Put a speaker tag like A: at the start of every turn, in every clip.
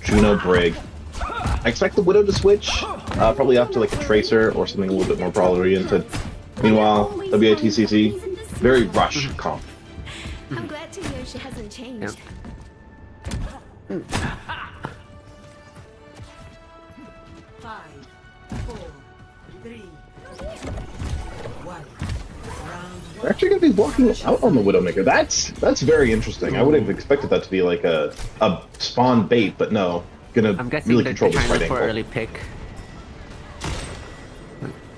A: Juno Brig. I expect the Widow to switch, probably off to like a Tracer or something a little bit more brawl oriented. Meanwhile, WITCC, very rush comp.
B: I'm glad to hear she hasn't changed.
C: Yeah.
D: 5, 4, 3, 1.
A: They're actually going to be walking out on the Widowmaker. That's very interesting. I would have expected that to be like a spawn bait, but no.
C: I'm guessing
A: really
C: they're
A: control this
C: trying
A: fight
C: to look for
A: angle.
C: early pick.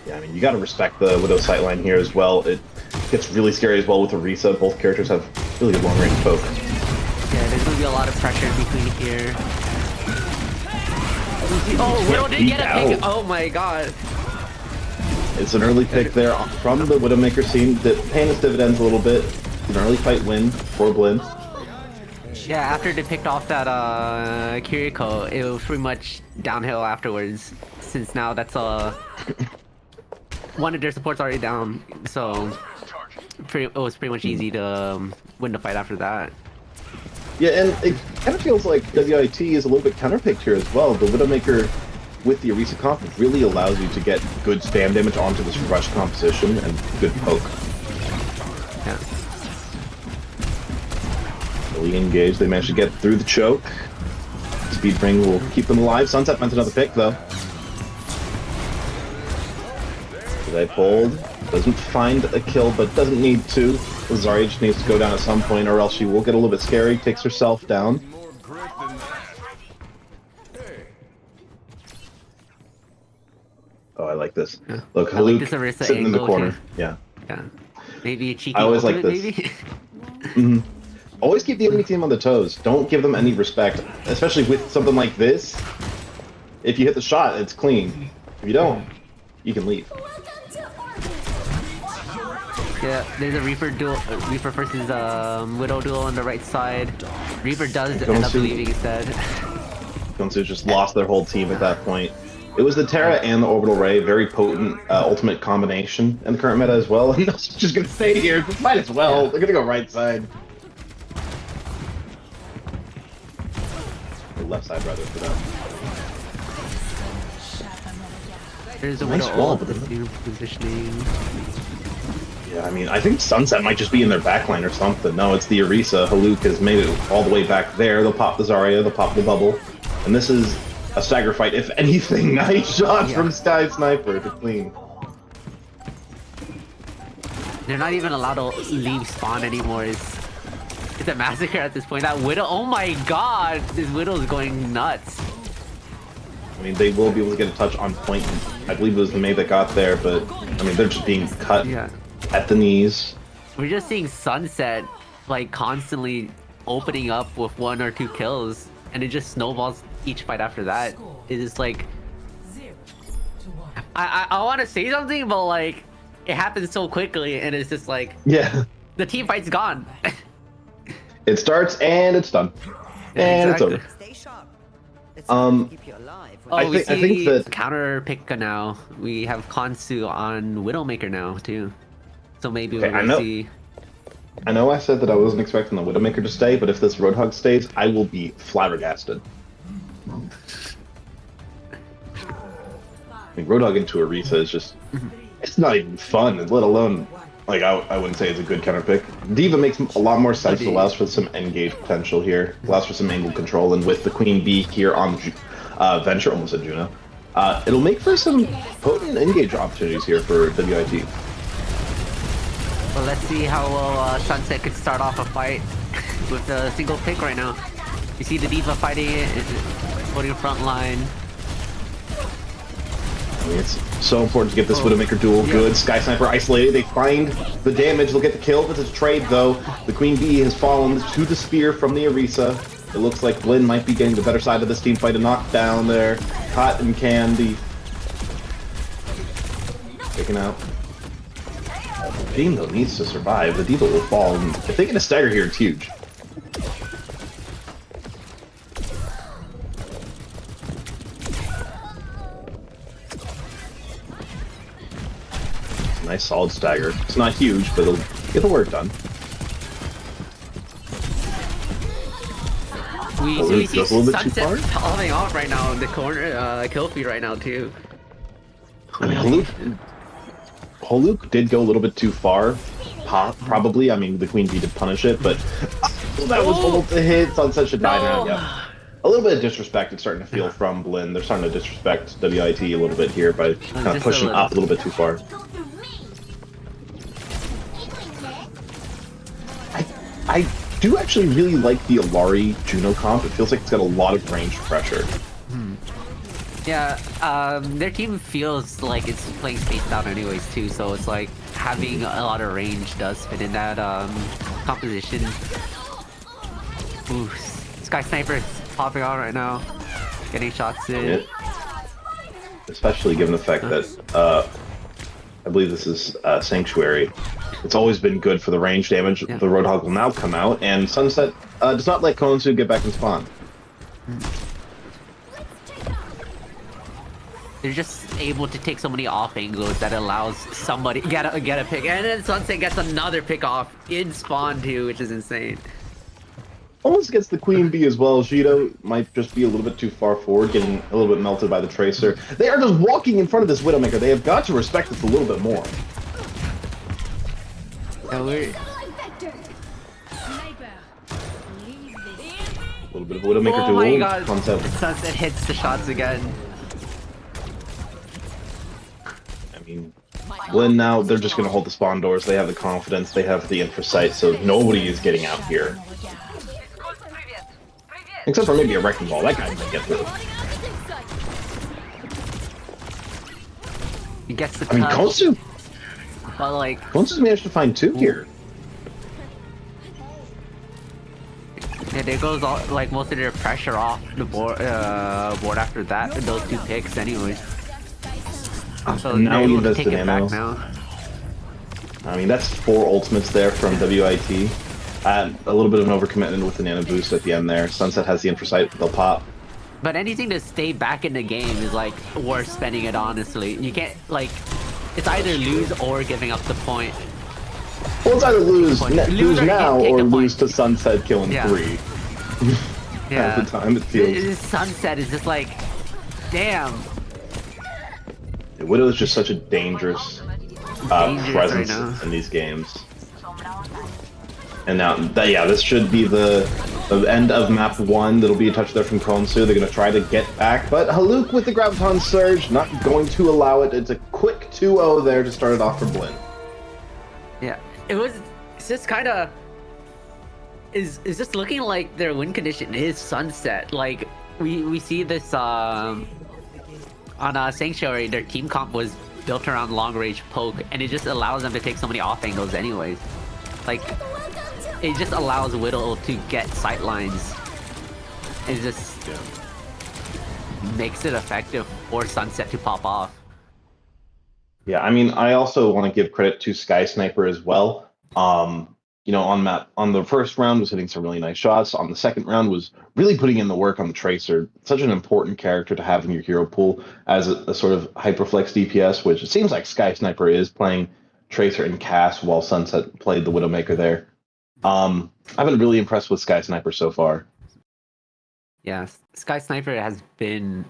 A: Yeah, I mean, you got to respect the Widow sightline here as well. It gets really scary as well with Orisa. Both characters have really good long-range poke.
C: Yeah, there's gonna be a lot of pressure in between here. Oh, Widow did get a pick! Oh my god!
A: It's an early pick there from the Widowmaker scene, paying its dividends a little bit. An early fight win for BLINN.
C: Yeah, after they picked off that Kiriko, it was pretty much downhill afterwards. Since now that's one of their supports already down, so it was pretty much easy to win the fight after that.
A: Yeah, and it kind of feels like WIT is a little bit counterpicked here as well. The Widowmaker with the Orisa comp really allows you to get good spam damage onto this rush composition and good poke.
C: Yeah.
A: Really engaged. They managed to get through the choke. Speed ring will keep them alive. Sunset meant another pick though. They pulled. Doesn't find a kill, but doesn't need to. Zarya just needs to go down at some point, or else she will get a little bit scary. Takes herself down. Oh, I like this.
C: Yeah.
A: Look,
C: I like
A: Haluk
C: this Orisa
A: sitting in the
C: angle
A: corner.
C: too.
A: Yeah.
C: Yeah. Maybe a cheeky
A: I always like
C: ultimate,
A: this.
C: maybe?
A: Always keep the enemy team on the toes. Don't give them any respect, especially with something like this. If you hit the shot, it's clean. If you don't, you can leave.
C: Yeah, there's a Reaper duel, Reaper versus Widow duel on the right side. Reaper does end up leaving instead.
A: Gonsu just lost their whole team at that point. It was the Terra and the Orbital Ray, very potent ultimate combination in the current meta as well. And Nelson's just gonna stay here. Might as well. They're gonna go right side. Or left side rather for them.
C: There's a
A: Nice
C: Widow
A: wall,
C: ult,
A: but
C: this new positioning.
A: Yeah, I mean, I think Sunset might just be in their backline or something. No, it's the Orisa. Haluk has made it all the way back there. They'll pop the Zarya, they'll pop the bubble. And this is a stagger fight, if anything. Nice shots from Sky Sniper to clean.
C: They're not even allowed to leave spawn anymore. It's a massacre at this point. That Widow, oh my god! This Widow is going nuts.
A: I mean, they will be able to get a touch on point. I believe it was the May that got there, but I mean, they're just being cut at the knees.
C: We're just seeing Sunset like constantly opening up with 1 or 2 kills, and it just snowballs each fight after that. It is like, I want to say something, but like it happens so quickly, and it's just like,
A: yeah,
C: the team fight's gone.
A: It starts and it's done, and it's over.
D: Stay sharp. Keep you alive.
C: Oh,
A: I think that
C: counter pick now. We have Konsu on Widowmaker now too, so maybe we're gonna see.
A: I know I said that I wasn't expecting the Widowmaker to stay, but if this Roadhog stays, I will be flabbergasted. I mean, Roadhog into Orisa is just, it's not even fun, let alone, like, I wouldn't say it's a good counter pick. D.Va makes a lot more sense, allows for some engage potential here, allows for some angle control, and with the Queen Bee here on Venture, almost at Juno, it'll make for some potent engage opportunities here for WIT.
C: Well, let's see how well Sunset could start off a fight with a single pick right now. You see the D.Va fighting it, holding front line.
A: I mean, it's so important to get this Widowmaker duel good. Sky Sniper isolated, they find the damage, they'll get the kill, but it's a trade though. The Queen Bee has fallen to the spear from the Orisa. It looks like BLINN might be getting the better side of this team fight, a knockdown there. Cotton Candy. Taken out. The team though needs to survive, the D.Va will fall, and if they get a stagger here, it's huge. Nice solid stagger. It's not huge, but it'll get the work done.
C: We see
A: goes a little bit too
C: Sunset
A: far.
C: popping off right now in the corner, kill feed right now too.
A: I mean, Haluk did go a little bit too far. Probably. I mean, the Queen Bee did punish it, but that was almost a hit. Sunset should die now. Yeah. A little bit of disrespect it's starting to feel from BLINN. They're starting to disrespect WIT a little bit here by kind of pushing up a little bit too far. I do actually really like the Alari Juno comp. It feels like it's got a lot of range pressure.
C: Yeah, their team feels like it's playing spaced out anyways too, so it's like having a lot of range does fit in that composition. Ooh, Sky Sniper is popping out right now, getting shots in.
A: Yeah. Especially given the fact that I believe this is Sanctuary. It's always been good for the range damage. Yeah. The Roadhog will now come out, and Sunset does not let Konsu get back in spawn.
C: They're just able to take so many off angles that allows somebody get a pick, and then Sunset gets another pick off in spawn too, which is insane.
A: Almost gets the Queen Bee as well. Shido might just be a little bit too far forward, getting a little bit melted by the Tracer. They are just walking in front of this Widowmaker. They have got to respect this a little bit more.
C: Yeah, we're...
A: A little bit of a Widowmaker
C: duel.
A: My
C: God. Sunset hits the shots again.
A: I mean, BLINN now, they're just going to hold the spawn doors. They have the confidence. They have the infrasight, so nobody is getting out here. Except for maybe a Wrecking Ball. That guy might get through.
C: He gets the
A: I mean, Konsu.
C: But like...
A: Konsu's managed to find two here.
C: Yeah, there goes all, like most of their pressure off the board after that. Those two picks, anyways. So
A: now he invested
C: take it
A: ammo.
C: back now.
A: I mean, that's 4 ultimates there from WIT. A little bit of an overcommitment with the nano boost at the end there. Sunset has the infrasight, they'll pop.
C: But anything to stay back in the game is like worth spending it, honestly. You can't, like, it's either lose or giving up the point.
A: Well, it's either lose now or lose
C: point.
A: to Sunset killing 3.
C: Yeah.
A: At the time it feels.
C: Sunset is just like, damn.
A: Widow is just such a dangerous presence
C: right
A: in these games. And now, this should be the end of map 1. That'll be a touch there from Konsu. They're going to try to get back, but Haluk with the Graviton Surge, not going to allow it. It's a quick 2-0 there to start it off for BLINN.
C: Yeah, it's just kind of, is just looking like their win condition is Sunset. Like, we see this, on Sanctuary, their team comp was built around long range poke, and it just allows them to take so many off angles anyways. Like, it just allows Whittle to get sight lines. It just makes it effective for Sunset to pop off.
A: Yeah, I mean, I also want to give credit to Sky Sniper as well. You know, on the first round was hitting some really nice shots. On the second round was really putting in the work on the Tracer. Such an important character to have in your hero pool as a sort of hyperflex DPS, which it seems like Sky Sniper is playing Tracer and Cass while Sunset played the Widowmaker there. I've been really impressed with Sky Sniper so far.
C: Yeah, Sky Sniper has been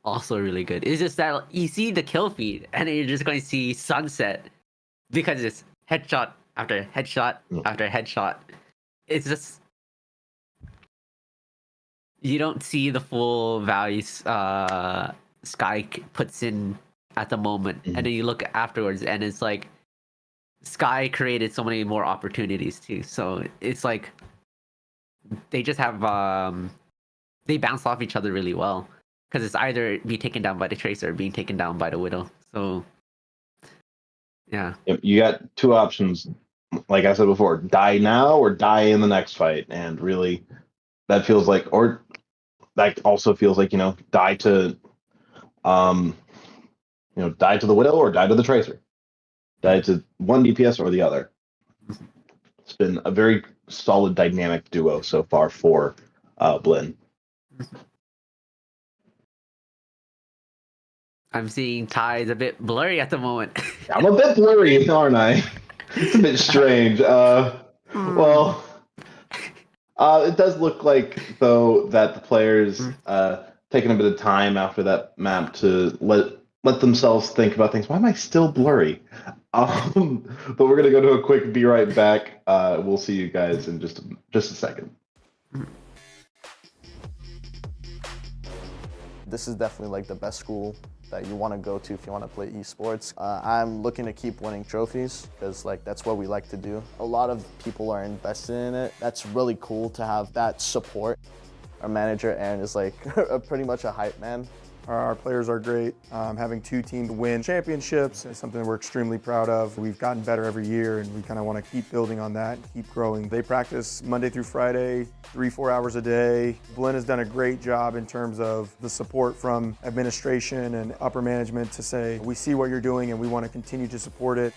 C: also really good. It's just that you see the kill feed, and then you're just going to see Sunset because it's headshot after headshot after headshot. It's just, you don't see the full values Sky puts in at the moment, and then you look afterwards, and it's like Sky created so many more opportunities too. So it's like they just have they bounce off each other really well, because it's either be taken down by the Tracer or being taken down by the Widow. So yeah,
A: you got 2 options. Like I said before, die now or die in the next fight, and really that feels like, or that also feels like, you know, die to die to the Widow or die to the Tracer. Die to one DPS or the other. It's been a very solid dynamic duo so far for BLINN.
C: I'm seeing ties a bit blurry at the moment.
A: I'm a bit blurry, aren't I? It's a bit strange. Well, It does look like, though, that the players taking a bit of time after that map to let themselves think about things. Why am I still blurry? But we're gonna go to a quick be right back. We'll see you guys in just a second.
E: This is definitely like the best school that you want to go to if you want to play esports. I'm looking to keep winning trophies because like that's what we like to do. A lot of people are invested in it. That's really cool to have that support. Our manager Aaron is like pretty much a hype man.
F: Our players are great. Having two teams win championships is something we're extremely proud of. We've gotten better every year and we kind of want to keep building on that, keep growing. They practice Monday through Friday, 3-4 hours a day. BLINN has done a great job in terms of the support from administration and upper management to say, we see what you're doing and we want to continue to support it.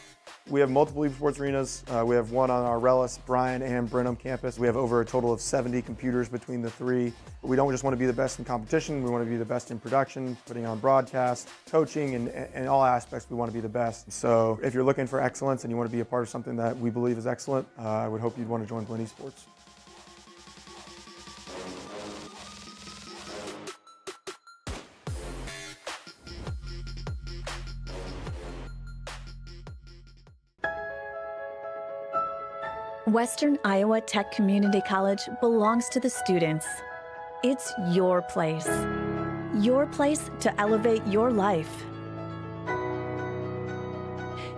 F: We have multiple esports arenas. We have one on our Rellis, Bryan, and Brenham campus. We have over a total of 70 computers between the three. We don't just want to be the best in competition, we want to be the best in production, putting on broadcast, coaching, and in all aspects we want to be the best. So if you're looking for excellence and you want to be a part of something that we believe is excellent, I would hope you'd want to join BLINN Esports.
G: Western Iowa Tech Community College belongs to the students. It's your place to elevate your life.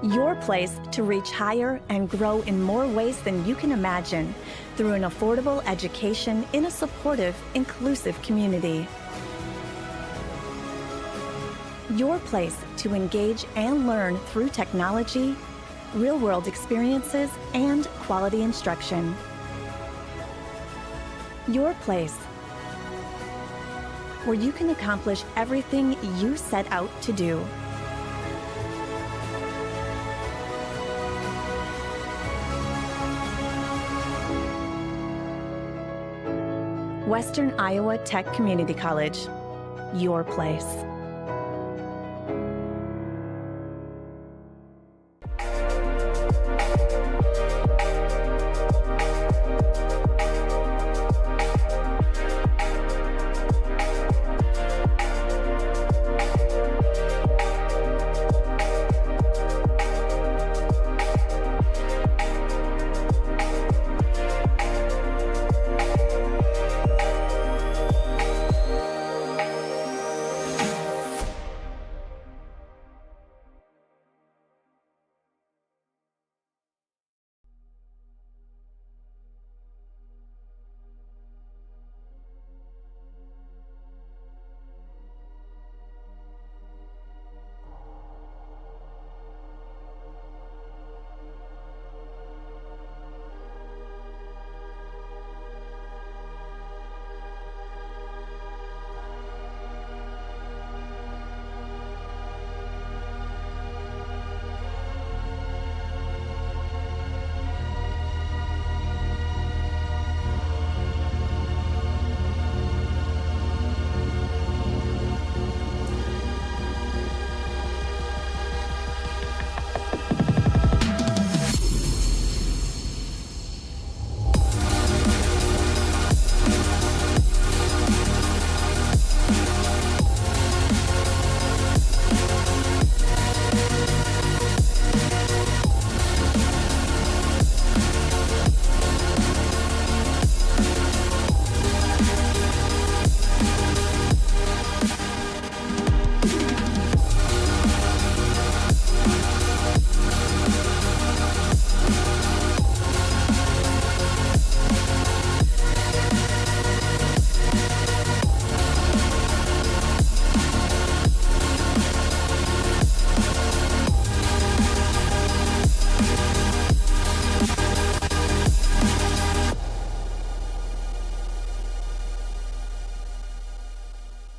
G: Your place to reach higher and grow in more ways than you can imagine through an affordable education in a supportive, inclusive community. Your place to engage and learn through technology, real-world experiences, and quality instruction. Your place where you can accomplish everything you set out to do. Western Iowa Tech Community College, your place.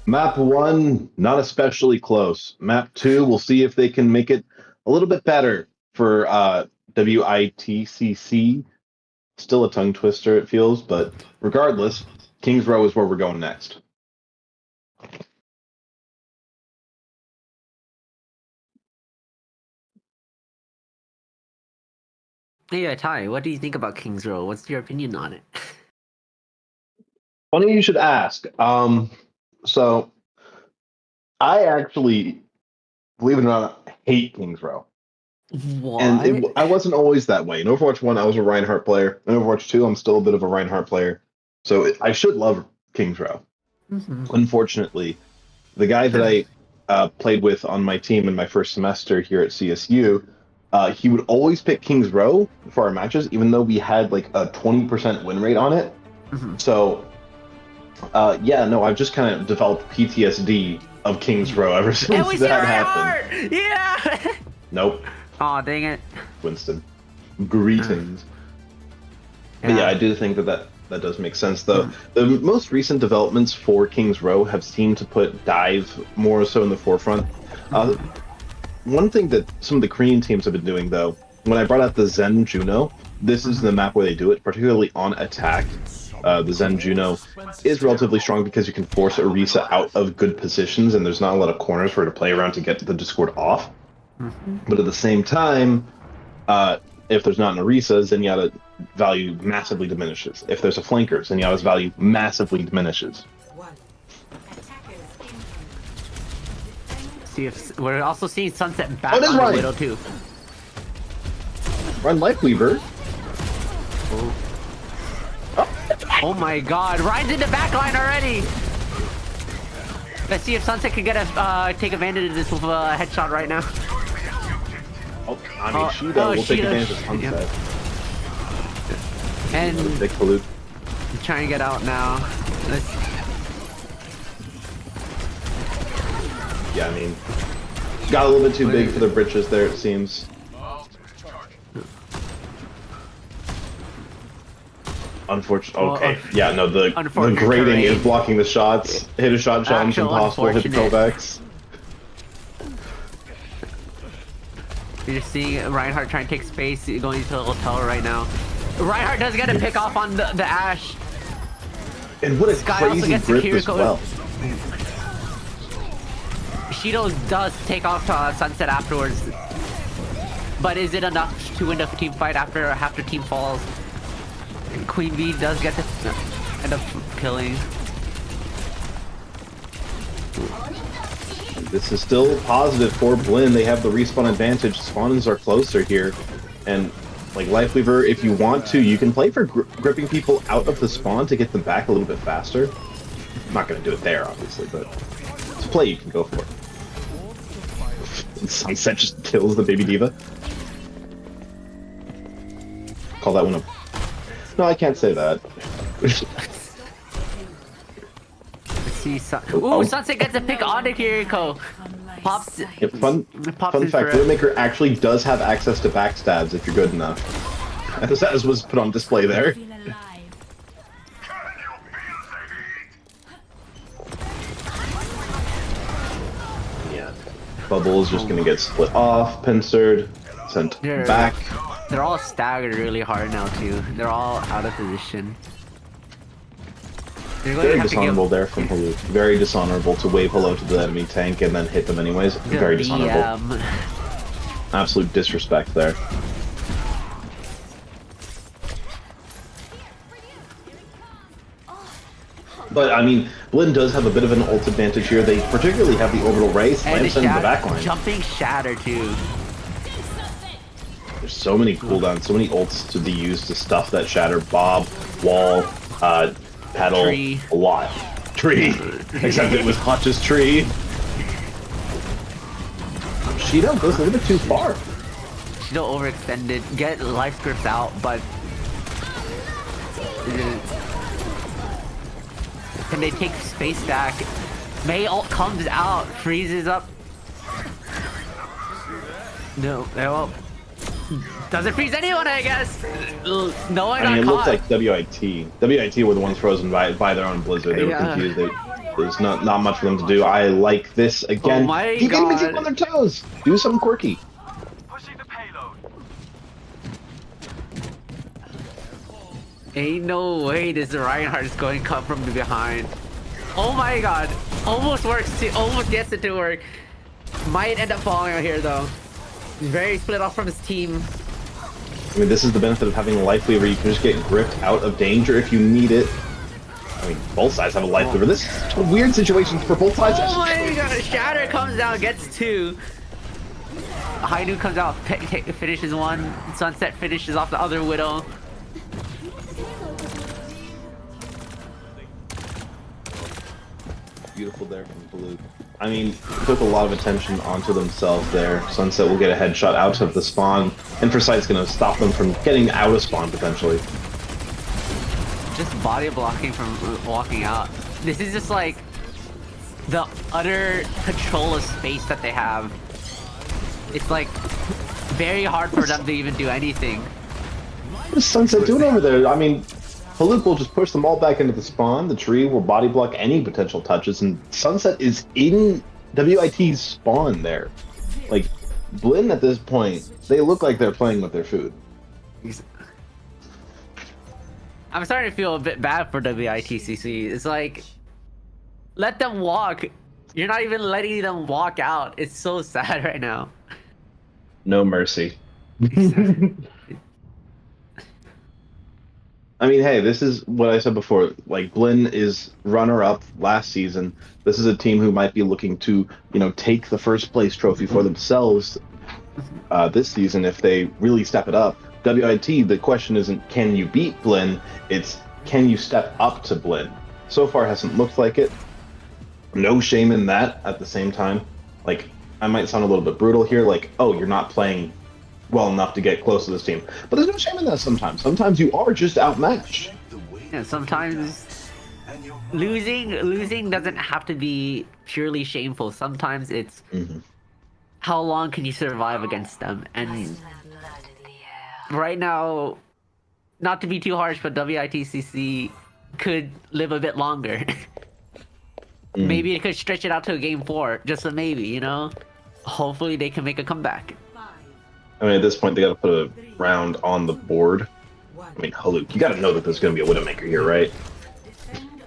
A: Map 1, not especially close. Map 2, we'll see if they can make it a little bit better for WITCC. Still a tongue twister, it feels, but regardless, Kings Row is where we're going next.
C: Yeah, Ty, what do you think about Kings Row? What's your opinion on it?
A: Funny you should ask. So I actually, believe it or not, hate Kings Row.
C: What?
A: And I wasn't always that way. In Overwatch 1, I was a Reinhardt player. In Overwatch 2, I'm still a bit of a Reinhardt player. So I should love Kings Row. Unfortunately, the guy that I played with on my team in my first semester here at CSU, he would always pick Kings Row for our matches, even though we had like a 20% win rate on it. So, yeah, no, I've just kind of developed PTSD of Kings Row ever since that happened.
C: Yeah.
A: Nope.
C: Oh, dang it.
A: Winston. Greetings. But yeah, I do think that does make sense, though. The most recent developments for Kings Row have seemed to put dive more so in the forefront. One thing that some of the Korean teams have been doing, though, when I brought out the Zen Juno, this is the map where they do it, particularly on attack. The Zen Juno is relatively strong because you can force Orisa out of good positions, and there's not a lot of corners for her to play around to get the Discord off. But at the same time, if there's not an Orisa, Zenyatta value massively diminishes. If there's a flanker, Zenyatta's value massively diminishes.
C: See if we're also seeing Sunset back
A: Oh, that's
C: on
A: right.
C: the Widow too.
A: Run Lifeweaver.
C: Oh my God! Ryan's in the back line already. Let's see if Sunset can get a take advantage of this with a headshot right now.
A: Oh, I mean, Sheeta will take advantage of Sunset.
C: And
A: Big pollute.
C: trying to get out now.
A: Yeah, I mean, got a little bit too big for the britches there, it seems. Unfortunately, okay. Yeah, no, the grating
C: terrain.
A: is blocking the shots. Hit a shot, jump,
C: Actual
A: impossible. Hit the
C: unfortunate.
A: callbacks.
C: You're just seeing Reinhardt trying to take space, going to the hotel right now. Reinhardt does get a pick off on the Ashe.
A: And what a
C: Sky also
A: crazy
C: gets the
A: grip as
C: Kiriko.
A: well.
C: Shido does take off to Sunset afterwards. But is it enough to win the team fight after half the team falls? And Queen Bee does get to end up killing.
A: This is still positive for BLINN. They have the respawn advantage. Spawnings are closer here. And like Lifeweaver, if you want to, you can play for gripping people out of the spawn to get them back a little bit faster. I'm not going to do it there, obviously, but it's a play you can go for. Sunset just kills the baby diva. Call that one a... No, I can't say that.
C: Let's see, ooh, Sunset gets a pick on the Kiriko. Pops.
A: Yeah, fun fact, Widowmaker actually does have access to backstabs if you're good enough. As was put on display there. Yeah. Bubble is just gonna get split off, pincered, sent back.
C: They're all staggered really hard now too. They're all out of position.
A: Very dishonorable there from Halu. Very dishonorable to wave hello to the enemy tank and then hit them anyways. Very dishonorable. Absolute disrespect there. But I mean, BLINN does have a bit of an ult advantage here. They particularly have the orbital ray, slams in the backline.
C: Jumping shatter too.
A: There's so many cooldowns, so many ults to be used to stuff that shatter. Bob, wall, pedal,
C: Tree.
A: A lot. Tree. Except it was Hutch's tree. Shido goes a little bit too far.
C: Shido overextended. Get life grips out, but can they take space back? Mei ult comes out, freezes up. No, well, doesn't freeze anyone, I guess. No one got
A: I mean, it
C: caught.
A: looks like WIT. WIT were the ones frozen by their own blizzard. They were confused. There's not much for them to do. I like this again.
C: Oh my
A: you can even
C: God.
A: keep on their toes. Do something quirky.
C: Ain't no way this Reinhardt is going to come from behind. Oh my God. Almost works. Almost gets it to work. Might end up falling out here though. He's very split off from his team.
A: I mean, this is the benefit of having a Lifeweaver. You can just get gripped out of danger if you need it. I mean, both sides have a life over this. Is a weird situation for both sides.
C: Oh my god, Shatter comes down, gets 2. Hainu comes out, finishes 1. Sunset finishes off the other Widow.
A: Beautiful there from Blue. I mean, took a lot of attention onto themselves there. Sunset will get a headshot out of the spawn, and Foresight's gonna stop them from getting out of spawn potentially.
C: Just body blocking from walking out. This is just like the utter control of space that they have. It's like very hard for them to even do anything.
A: What is Sunset doing over there? I mean, Haluk will just push them all back into the spawn. The tree will body block any potential touches, and Sunset is in WIT's spawn there. Like, BLINN at this point, they look like they're playing with their food.
C: I'm starting to feel a bit bad for WITCC. It's like, let them walk. You're not even letting them walk out. It's so sad right now.
A: No mercy. I mean, hey, this is what I said before. Like, BLINN is runner-up last season. This is a team who might be looking to, you know, take the first place trophy for themselves this season if they really step it up. WIT, the question isn't can you beat BLINN, it's can you step up to BLINN. So far, hasn't looked like it. No shame in that at the same time. Like, I might sound a little bit brutal here, like, oh, you're not playing well enough to get close to this team. But there's no shame in that sometimes. Sometimes you are just outmatched.
C: Yeah, sometimes losing doesn't have to be purely shameful. Sometimes it's how long can you survive against them. And right now, not to be too harsh, but WITCC could live a bit longer. Maybe it could stretch it out to a game 4, just a maybe, you know? Hopefully they can make a comeback.
A: I mean, at this point, they got to put a round on the board. I mean, Haluk, you got to know that there's going to be a Widowmaker here, right?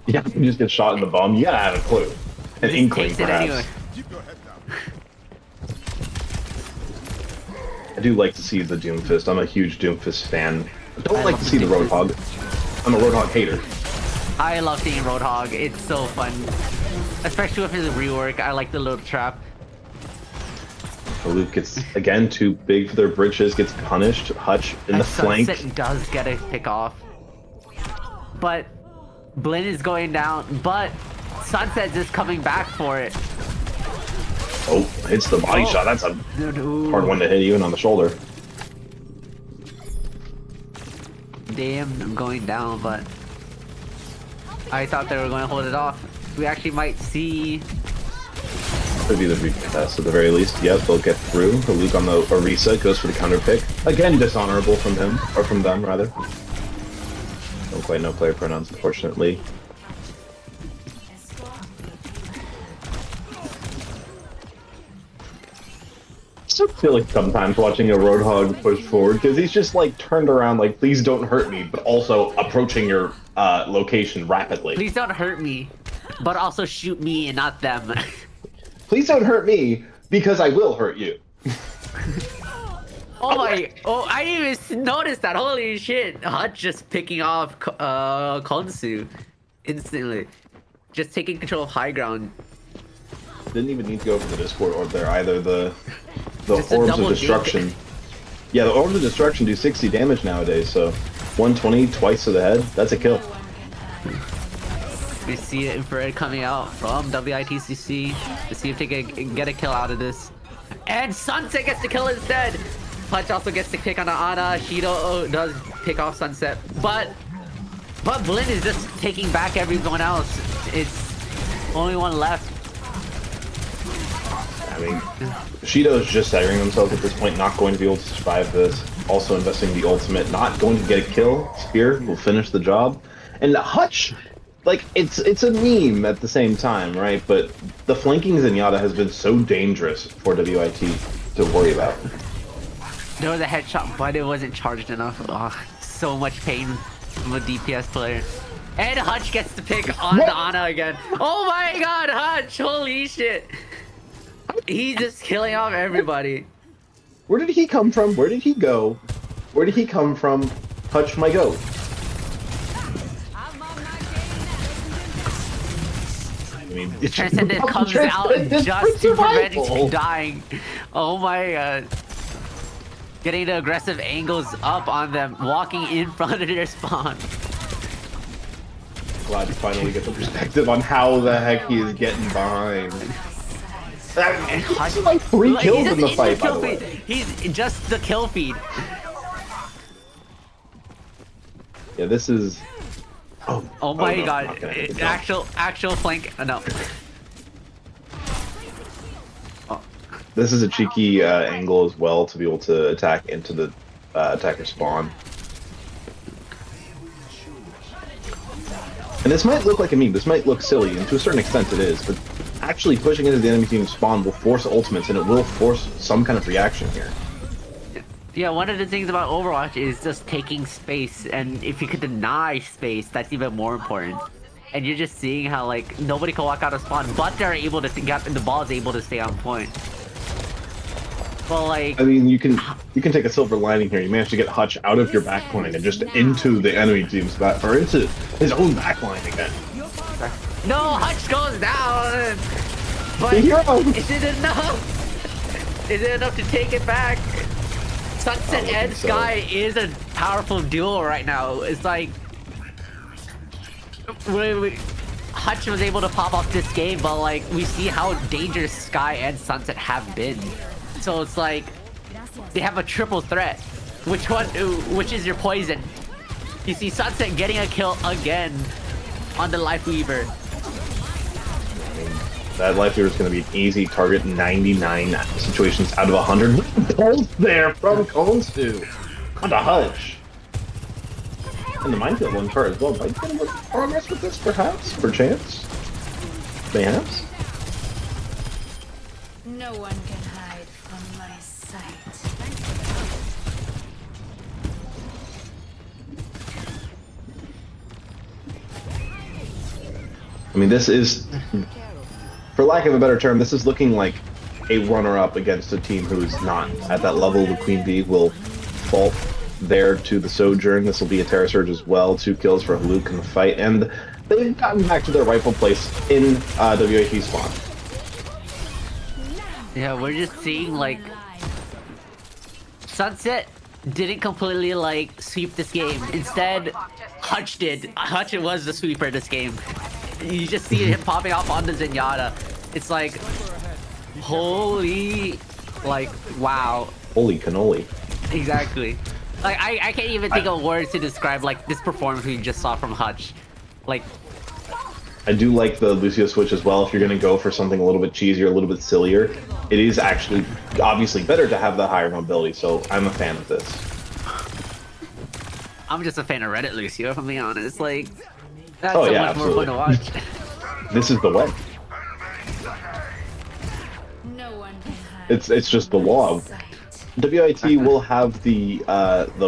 A: Yeah, you just get shot in the bum. You got to have a clue. An inkling, perhaps.
C: Anyway.
A: I do like to see the Doomfist. I'm a huge Doomfist fan. I don't like to see the Roadhog. I'm a Roadhog hater.
C: I love seeing Roadhog. It's so fun. Especially with his rework. I like the little trap.
A: Haluk gets, again, too big for their britches, gets punished. Hutch in the flank.
C: Sunset does get a pick off. But BLINN is going down, but Sunset's just coming back for it.
A: Oh, hits the body shot. That's a hard one to hit even on the shoulder.
C: Damn, I'm going down, but I thought they were going to hold it off. We actually might see...
A: Could be the retest at the very least. Yep, they'll get through. Haluk on the Orisa goes for the counter pick. Again, dishonorable from him, or from them, rather. Don't quite know player pronouns, unfortunately. It's so silly sometimes watching a Roadhog push forward, because he's just like turned around like, please don't hurt me, but also approaching your location rapidly.
C: Please don't hurt me, but also shoot me and not them.
A: Please don't hurt me, because I will hurt you.
C: Oh my! Oh, I didn't even notice that. Holy shit! Hutch just picking off Konsu instantly, just taking control of high ground.
A: Didn't even need to go for the Discord orb there either. The
C: Just a
A: orbs
C: double
A: of destruction. Yeah, the orbs of destruction do 60 damage nowadays. So 120 twice to the head. That's a kill.
C: We see the infrared coming out from WITCC to see if they can get a kill out of this. And Sunset gets the kill instead! Hutch also gets to pick on the Ana. Shido does pick off Sunset. But BLINN is just taking back everyone else. It's only one left.
A: I mean, Shido's just staggering himself at this point, not going to be able to survive this. Also investing the ultimate, not going to get a kill. Spear will finish the job. And Hutch, like, it's a meme at the same time, right? But the flanking Zenyatta has been so dangerous for WIT to worry about.
C: There was a headshot, but it wasn't charged enough. Oh, so much pain from a DPS player. And Hutch gets to pick on the Ana again. Oh my god, Hutch! Holy shit! He's just killing off everybody.
A: Where did he come from? Where did he go? Where did he come from? Hutch my goat. I mean,
C: Transcendent comes out
A: Transcendent
C: just
A: for
C: to prevent
A: survival.
C: it dying. Oh my god. Getting the aggressive angles up on them, walking in front of their spawn.
A: Glad to finally get the perspective on how the heck he is getting behind. This is like 3
C: Like,
A: kills
C: he's
A: in the
C: just
A: fight, by
C: kill
A: the
C: feed.
A: way.
C: He's just the kill feed.
A: Yeah, this is.
C: Oh my
A: no,
C: god.
A: not gonna hit the jump.
C: Actual flank. No.
A: This is a cheeky angle as well to be able to attack into the attacker spawn. And this might look like a meme, this might look silly, and to a certain extent it is, but actually pushing into the enemy team's spawn will force ultimates, and it will force some kind of reaction here.
C: Yeah, one of the things about Overwatch is just taking space, and if you could deny space, that's even more important. And you're just seeing how, like, nobody can walk out of spawn, but they're able to get, and the ball is able to stay on point. But, like...
A: I mean, you can take a silver lining here. You managed to get Hutch out of your backline and just into the enemy team's back, or into his own backline again.
C: No, Hutch goes down! But
A: The hero!
C: is it enough? Is it enough to take it back? Sunset and
A: so.
C: Sky is a powerful duo right now. It's like... Hutch was able to pop off this game, but like, we see how dangerous Sky and Sunset have been. So it's like, they have a triple threat. Which is your poison? You see Sunset getting a kill again on the Life Weaver.
A: That Life Weaver is going to be an easy target, 99 situations out of 100. Both there from Cones2 onto Hutch. And the minefield one card as well. Might get a little progress with this, perhaps? Perchance? Mayhaps?
B: No one can hide from my sight.
A: I mean, this is, for lack of a better term, this is looking like a runner-up against a team who's not at that level. The Queen Bee will fall there to the Sojourn. This will be a Terra Surge as well. 2 kills for Haluk in the fight, and they've gotten back to their rightful place in WITCC spawn.
C: Yeah, we're just seeing like Sunset didn't completely like sweep this game. Instead, Hutch did. Hutch was the sweeper this game. You just see him popping off on the Zenyatta. It's like, holy, like, wow.
A: Holy cannoli.
C: Exactly. Like, I can't even think of words to describe like this performance we just saw from Hutch. Like,
A: I do like the Lucio switch as well. If you're going to go for something a little bit cheesier, a little bit sillier, it is actually obviously better to have the higher mobility, so I'm a fan of this.
C: I'm just a fan of Reddit Lucio, if I'm being honest. Like, that's
A: Oh,
C: so
A: yeah,
C: much more fun to watch.
A: This is the way.
B: No one can hide.
A: It's just the law. WIT will have the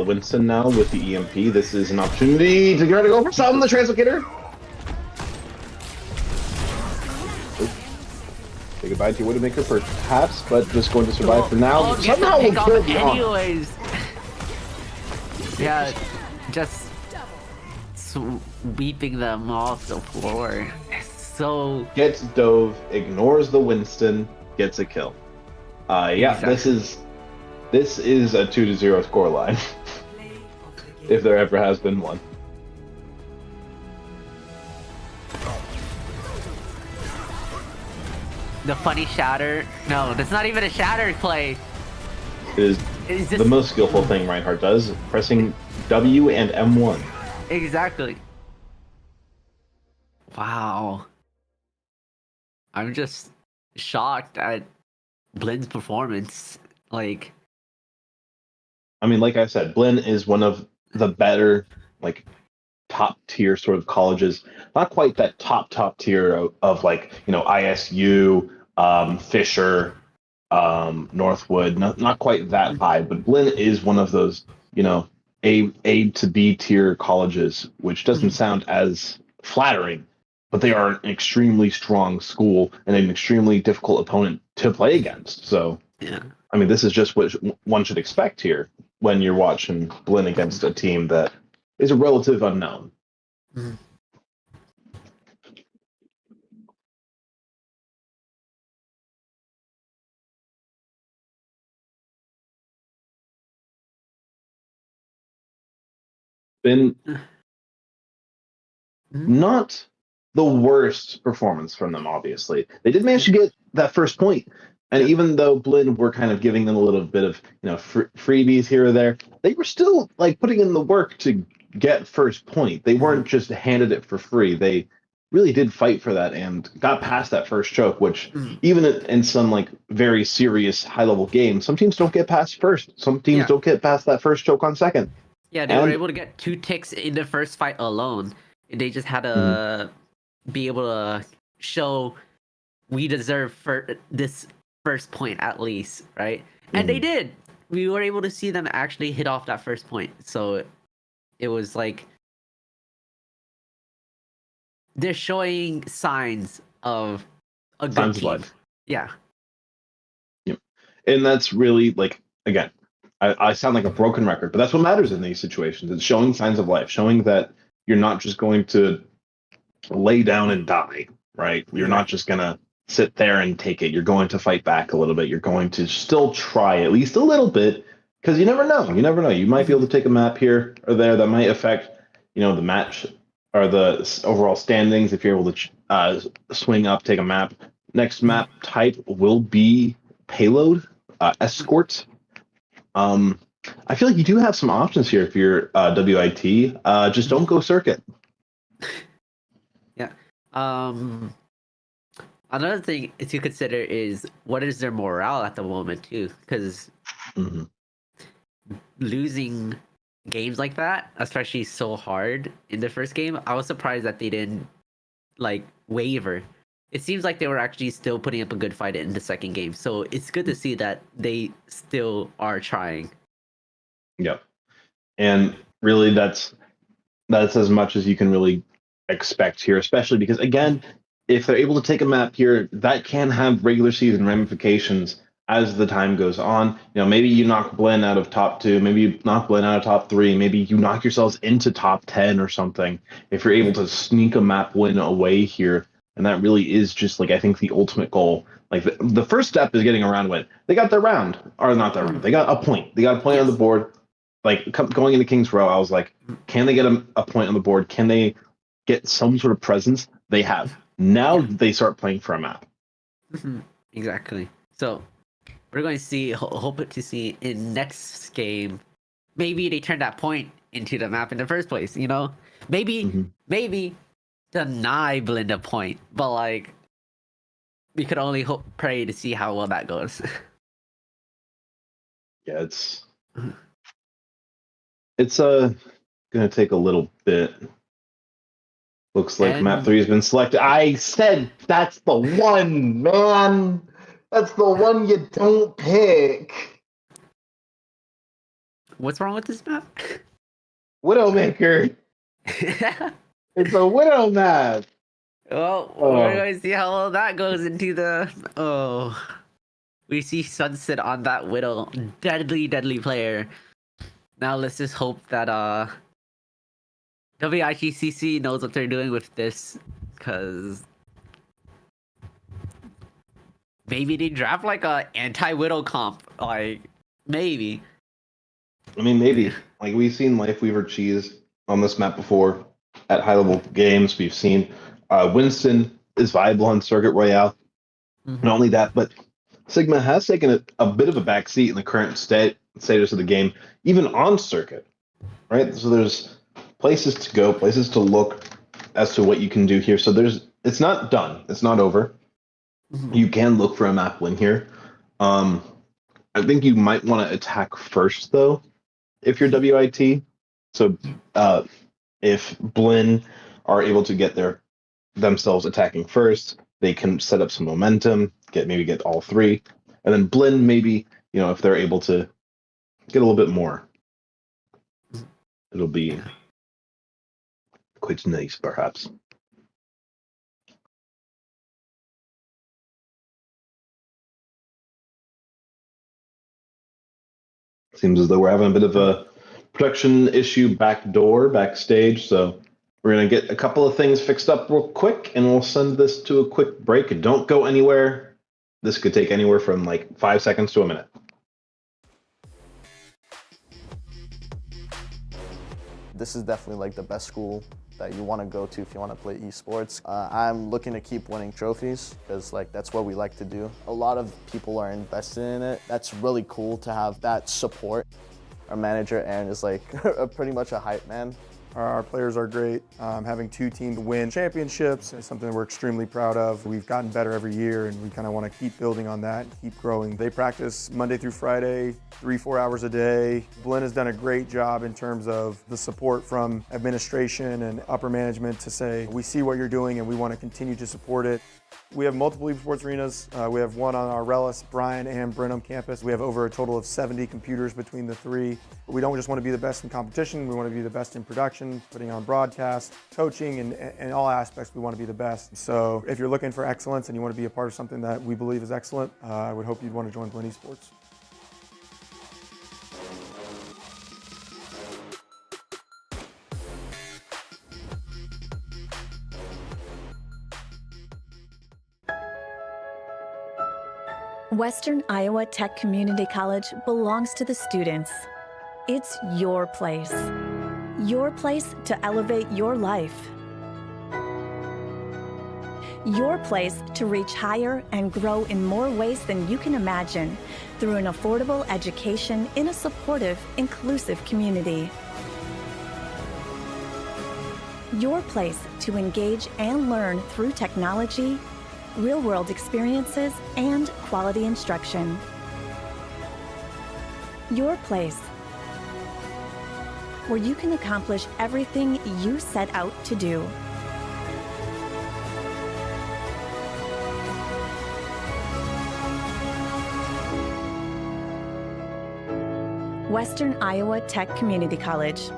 A: Winston now with the EMP. This is an opportunity to get ready to go for some the translocator. Say goodbye to your Widowmaker perhaps, but just going to survive for now.
C: Oh, get
A: Somehow
C: the
A: we'll
C: pick off
A: kill the
C: anyways. Yeah, just sweeping them off the floor. So
A: Gets dove, ignores the Winston, gets a kill. Yeah,
C: Exactly.
A: this is a 2-0 scoreline. If there ever has been one.
C: the funny shatter. No, that's not even a shatter play.
A: It is
C: It's
A: the
C: just
A: most skillful thing Reinhardt does, pressing W and M1.
C: exactly. Wow. I'm just shocked at BLINN's performance. Like,
A: I mean, like I said, BLINN is one of the better, like, top tier sort of colleges. Not quite that top tier of like, you know, ISU, Fisher, Northwood. Not quite that high, but BLINN is one of those, you know, A to B tier colleges, which doesn't sound as flattering, but they are an extremely strong school and an extremely difficult opponent to play against. So,
C: yeah.
A: I mean, this is just what one should expect here when you're watching BLINN against a team that is a relative unknown.
C: Mhm.
A: been
C: Mhm.
A: not the worst performance from them, obviously. They did manage to get that first point. And
C: Yeah.
A: even though BLINN were kind of giving them a little bit of, freebies here or there, they were still like putting in the work to get first point. They weren't just handed it for free. They really did fight for that and got past that first choke, which
C: Mhm.
A: even in some like very serious high level games, some teams don't get past first. Some teams
C: Yeah.
A: don't get past that first choke on second.
C: Yeah, they were
A: And-
C: able to get 2 ticks in the first fight alone. They just had to
A: Mm-hmm.
C: be able to show we deserve for this first point at least, right? And they
A: Mhm.
C: did. We were able to see them actually hit off that first point. So it was like they're showing signs of a good
A: Signs of
C: team.
A: life.
C: Yeah.
A: And that's really like, again, I sound like a broken record, but that's what matters in these situations. It's showing signs of life, showing that you're not just going to lay down and die, right? You're not just going to sit there and take it. You're going to fight back a little bit. You're going to still try at least a little bit because you never know. You never know. You might be able to take a map here or there that might affect, the match or the overall standings if you're able to swing up, take a map. Next map type will be payload, escort. I feel like you do have some options here if you're WIT. Just don't go circuit.
C: Yeah. Another thing to consider is what is their morale at the moment too, because
A: Mm-hmm.
C: losing games like that, especially so hard in the first game, I was surprised that they didn't like waver. It seems like they were actually still putting up a good fight in the second game, so it's good to see that they still are trying.
A: Yep. And really, that's as much as you can really expect here, especially because again, if they're able to take a map here, that can have regular season ramifications as the time goes on. Maybe you knock BLINN out of top 2, maybe you knock BLINN out of top 3, maybe you knock yourselves into top 10 or something. If you're able to sneak a map win away here, and that really is just like I think the ultimate goal. Like the first step is getting a round win. They got their round, or not their round. They got a point. They got a point on the board. Like going into King's Row, I was like, can they get a point on the board? Can they get some sort of presence? They have. Now they start playing for a map.
C: Exactly. So we're going to see, hope to see in next game, maybe they turn that point into the map in the first place. Maybe deny BLINN a point, but like we could only pray to see how well that goes.
A: Yeah, it's gonna take a little bit. Looks like map 3 has been selected. I said that's the one, man. That's the one you don't pick.
C: What's wrong with this map?
A: Widowmaker. It's a Widow map.
C: Well, we're going to see how well that goes into the... Oh. We see Sunset on that Widow. Deadly player. Now let's just hope that WITCC knows what they're doing with this. Because... maybe they draft like a anti-Widow comp. Like, maybe.
A: I mean, maybe. Like, we've seen Life Weaver Cheese on this map before at high-level games. We've seen Winston is viable on Circuit Royale. Not only that, but Sigma has taken a bit of a backseat in the current status of the game, even on Circuit, right? So there's places to go, places to look as to what you can do here. So it's not done. It's not over. You can look for a map win here. I think you might want to attack first, though, if you're WIT. So if BLINN are able to get themselves attacking first, they can set up some momentum, maybe get all 3. And then BLINN, maybe, if they're able to get a little bit more, it'll be quite nice, perhaps. Seems as though we're having a bit of a production issue backstage, so we're going to get a couple of things fixed up real quick, and we'll send this to a quick break. Don't go anywhere. This could take anywhere from like 5 seconds to a minute.
E: This is definitely like the best school that you want to go to if you want to play esports. I'm looking to keep winning trophies because like that's what we like to do. A lot of people are invested in it. That's really cool to have that support. Our manager Aaron is like pretty much a hype man.
F: Our players are great. Having two teams win championships is something we're extremely proud of. We've gotten better every year and we kind of want to keep building on that, keep growing. They practice Monday through Friday, 3-4 hours a day. BLINN has done a great job in terms of the support from administration and upper management to say, we see what you're doing and we want to continue to support it. We have multiple esports arenas. We have one on our Relish, Bryan, and Brenham campus. We have over a total of 70 computers between the three. We don't just want to be the best in competition, we want to be the best in production, putting on broadcast, coaching, and in all aspects we want to be the best. So if you're looking for excellence and you want to be a part of something that we believe is excellent, I would hope you'd want to join BLINN Esports.
G: Western Iowa Tech Community College belongs to the students. It's your place. Your place to elevate your life. Your place to reach higher and grow in more ways than you can imagine through an affordable education in a supportive, inclusive community. Your place to engage and learn through technology, real-world experiences, and quality instruction. Your place, where you can accomplish everything you set out to do. Western Iowa Tech Community College,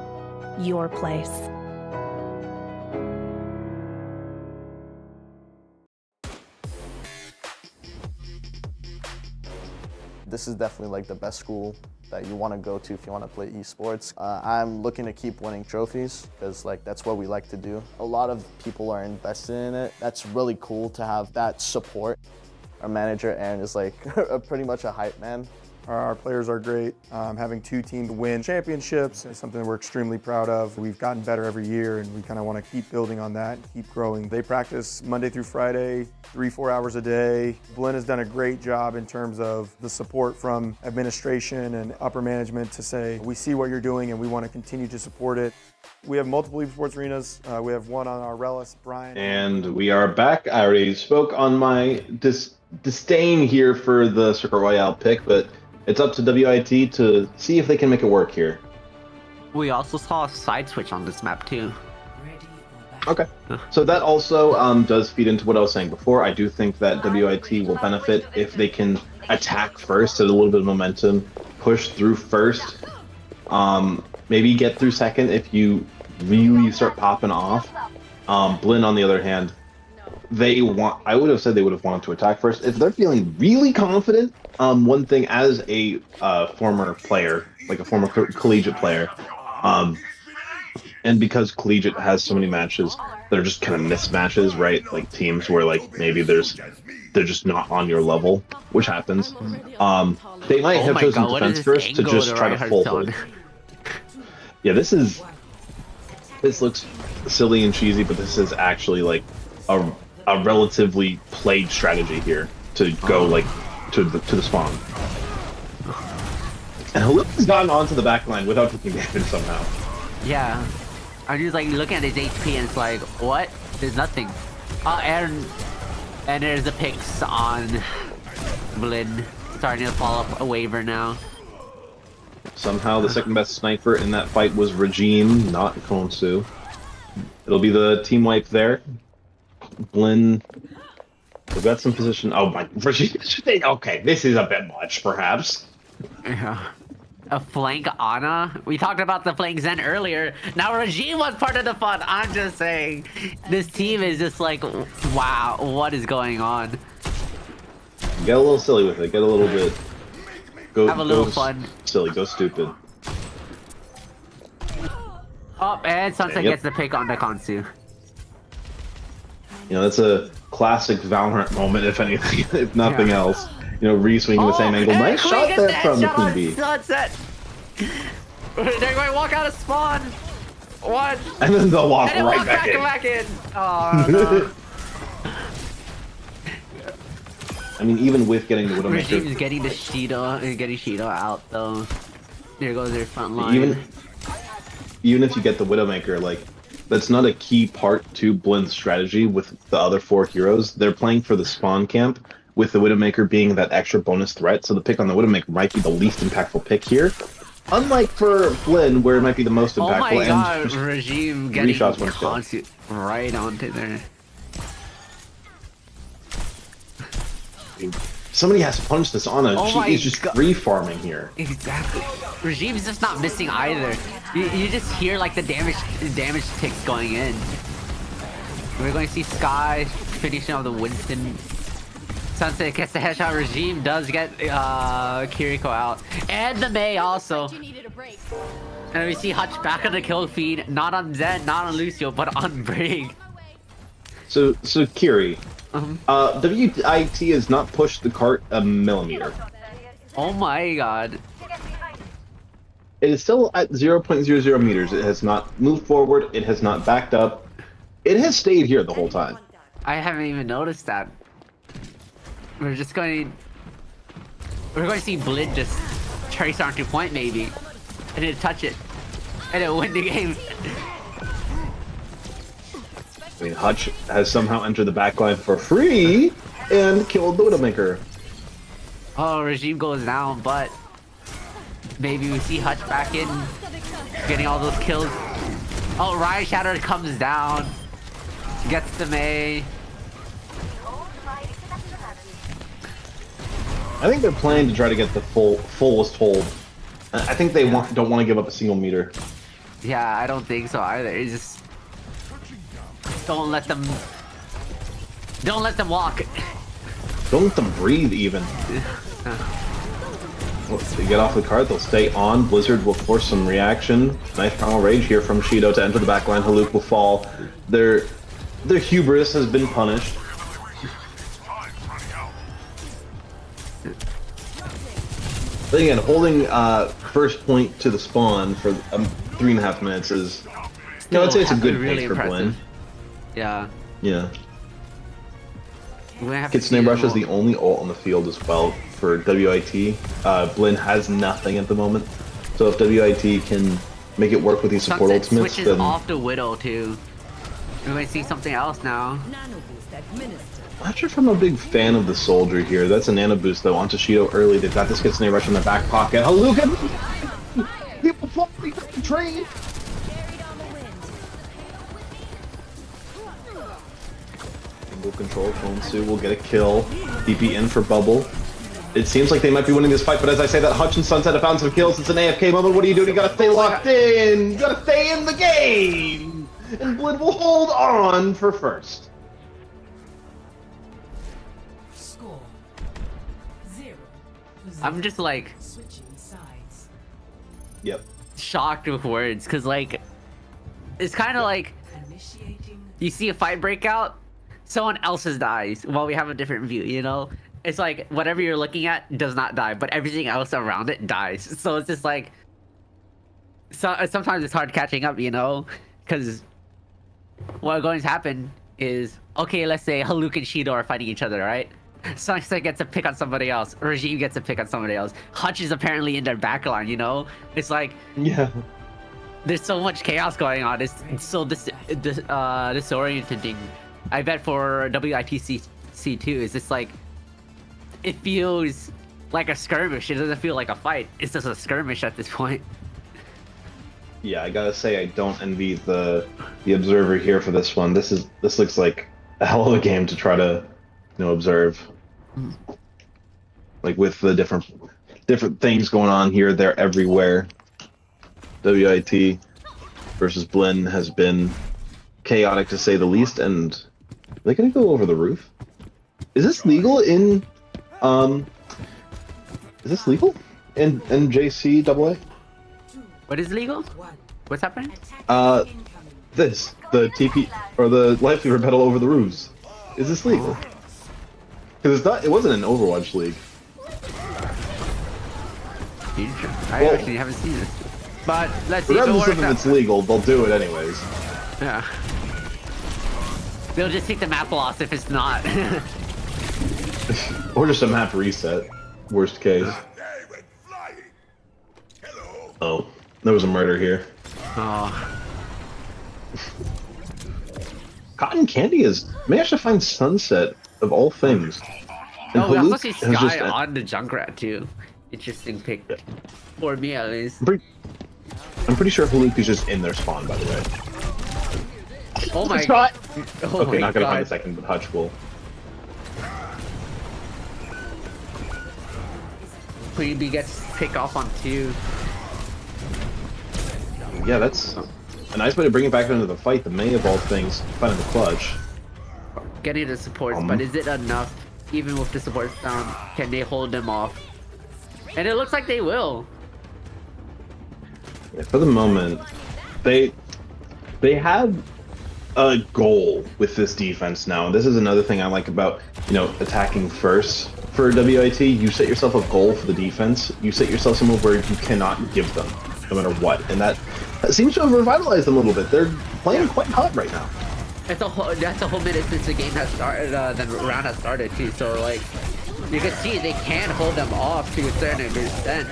G: your place.
E: This is definitely like the best school that you want to go to if you want to play esports. I'm looking to keep winning trophies because like that's what we like to do. A lot of people are invested in it. That's really cool to have that support. Our manager Aaron is like pretty much a hype man.
F: Our players are great. Having two teams win championships is something we're extremely proud of. We've gotten better every year and we kind of want to keep building on that, keep growing. They practice Monday through Friday, 3-4 hours a day. BLINN has done a great job in terms of the support from administration and upper management to say, we see what you're doing and we want to continue to support it. We have multiple esports arenas. We have one on our Relish, Bryan.
A: And we are back. I already spoke on my disdain here for the Circle Royale pick, but it's up to WIT to see if they can make it work here.
C: We also saw a side switch on this map too.
A: Okay. So that also does feed into what I was saying before. I do think that WIT will benefit if they can attack first, get a little bit of momentum, push through first, maybe get through second if you really start popping off. BLINN, on the other hand, I would have said they would have wanted to attack first. If they're feeling really confident, one thing as a former player, like a former collegiate player, and because Collegiate has so many matches that are just kind of mismatches, right? Like teams where like maybe they're just not on your level, which happens. They might have chosen defense first to just try to full hold. Yeah, this looks silly and cheesy, but this is actually like a relatively played strategy here to go like to the spawn. And Haluka's gotten onto the back line without taking damage somehow.
C: Yeah. I'm just like looking at his HP and it's like, what? There's nothing. And there's the picks on BLINN. Starting to follow up a waiver now.
A: Somehow the second best sniper in that fight was Regime, not Konsu. It'll be the team wipe there. BLINN. We've got some position. Oh my, Regime. Okay, this is a bit much, perhaps.
C: Yeah. A flank Ana? We talked about the flank Zen earlier. Now Regime was part of the fun. I'm just saying. This team is just like, wow, what is going on?
A: Get a little silly with it. Get a little bit.
C: Have a little fun.
A: Silly. Go stupid.
C: Oh, and Sunset gets the pick on the Konsu.
A: You know, that's a classic Valorant moment, if anything, if nothing else. You know, re-swinging the same angle. Nice shot there from the Queen Bee.
C: Sunset. They're going to walk out of spawn. What?
A: And then they'll walk
C: And then
A: right
C: walk
A: back in.
C: in. Oh no.
A: I mean, even with getting the Widowmaker,
C: Regime's getting the Shido out though. There goes their front line.
A: even if you get the Widowmaker, like, that's not a key part to Blinn's strategy with the other 4 heroes. They're playing for the spawn camp, with the Widowmaker being that extra bonus threat, so the pick on the Widowmaker might be the least impactful pick here. Unlike for Blinn, where it might be the most impactful.
C: Oh my god,
A: and just
C: Regime getting
A: shots, 1 kill.
C: right onto there.
A: Somebody has to punch this on her.
C: Oh my
A: She is just
C: God.
A: free farming here.
C: Exactly. Regime's just not missing either. You just hear like the damage ticks going in. We're going to see Sky finishing off the Winston. Sunset gets the headshot. Regime does get Kiriko out. And the Mei also. And we see Hutch back on the kill feed. Not on Zen, not on Lucio, but on Brig.
A: So Kiri, WIT has not pushed the cart a millimeter.
C: Oh my god.
A: It is still at 0.00 meters. It has not moved forward. It has not backed up. It has stayed here the whole time.
C: I haven't even noticed that. We're going to see BLINN just trace onto point maybe. And then touch it. And then win the game.
A: I mean, Hutch has somehow entered the backline for free and killed the Widowmaker.
C: Oh, Regime goes down, but maybe we see Hutch back in, getting all those kills. Oh, Riot Shadow comes down, gets the Mei.
A: I think they're planning to try to get the fullest hold. I think they don't want to give up a single meter.
C: Yeah, I don't think so either. It's just don't let them walk.
A: Don't let them breathe even. Once they get off the cart, they'll stay on. Blizzard will force some reaction. Nice primal rage here from Shido to enter the backline. Haluk will fall. Their hubris has been punished. But again, holding first point to the spawn for 3.5 minutes is, I'd say it's a good
C: really
A: pace for Blinn.
C: Yeah.
A: Yeah.
C: We're gonna have to
A: Kid Snare
C: see
A: Rush is
C: more.
A: the only ult on the field as well for WIT. Blinn has nothing at the moment, so if WIT can make it work with these support
C: Sunset
A: ultimates,
C: switches
A: then
C: off the Widow too. We're going to see something else now.
A: I'm not sure if I'm a big fan of the Soldier here. That's a nano boost though onto Shido early. They've got this Kid Snare Rush in the back pocket. Haluka! People fall behind the train! Single control, Fonsu will get a kill. DP in for Bubble. It seems like they might be winning this fight, but as I say that, Hutch and Sunset have found some kills. It's an AFK moment. What are you doing? You gotta stay locked in! You gotta stay in the game! And Blinn will hold on for first.
H: Score 0-0.
C: I'm just like
H: Switching sides.
A: Yep.
C: shocked with words because like it's kind of like
H: Initiating.
C: you see a fight break out, someone else's dies while we have a different view, you know? It's like whatever you're looking at does not die, but everything else around it dies. So it's just like, so sometimes it's hard catching up, you know? Because what's going to happen is, okay, let's say Haluk and Shido are fighting each other, right? Sunset gets a pick on somebody else. Regime gets a pick on somebody else. Hutch is apparently in their backline, you know? It's like,
A: Yeah.
C: there's so much chaos going on. It's so disorienting. I bet for WITCC too, it's just like, it feels like a skirmish. It doesn't feel like a fight. It's just a skirmish at this point.
A: Yeah, I gotta say I don't envy the observer here for this one. This looks like a hell of a game to try to, observe. Like with the different things going on here, they're everywhere. WIT versus Blinn has been chaotic to say the least, and are they gonna go over the roof? Is this legal in NJCAA?
C: What is legal? What's happening?
A: The TP or the livelihood battle over the roofs. Is this legal? Because it wasn't an Overwatch league.
C: I actually haven't seen this. But let's see if it
A: Regardless
C: works
A: of if
C: out.
A: it's legal, they'll do it anyways.
C: Yeah. They'll just take the map loss if it's not.
A: Or just a map reset. Worst case. Oh, there was a murder here.
C: Oh.
A: Cotton Candy is... Maybe I should find Sunset, of all things. And
C: Oh, we also
A: Haluk
C: see
A: has
C: Sky
A: just-
C: on the Junkrat too. Interesting pick. For me at least.
A: I'm pretty sure Haluk is just in their spawn, by the way.
C: Oh my
A: Shot!
C: Oh
A: Okay,
C: my
A: not gonna find a
C: god.
A: second, but Hutch will.
C: Queeby gets picked off on 2.
A: Yeah, that's a nice way to bring it back into the fight. The May of all things, finding the clutch.
C: Getting the supports, but is it enough? Even with the supports down, can they hold them off? And it looks like they will.
A: Yeah, for the moment, they have a goal with this defense now. And this is another thing I like about, you know, attacking first for WIT. You set yourself a goal for the defense. You set yourself somewhere where you cannot give them, no matter what. And that seems to have revitalized them a little bit. They're playing quite hot right now.
C: That's a whole minute since the game has started, the round has started too. So like, you can see they can hold them off to a certain extent.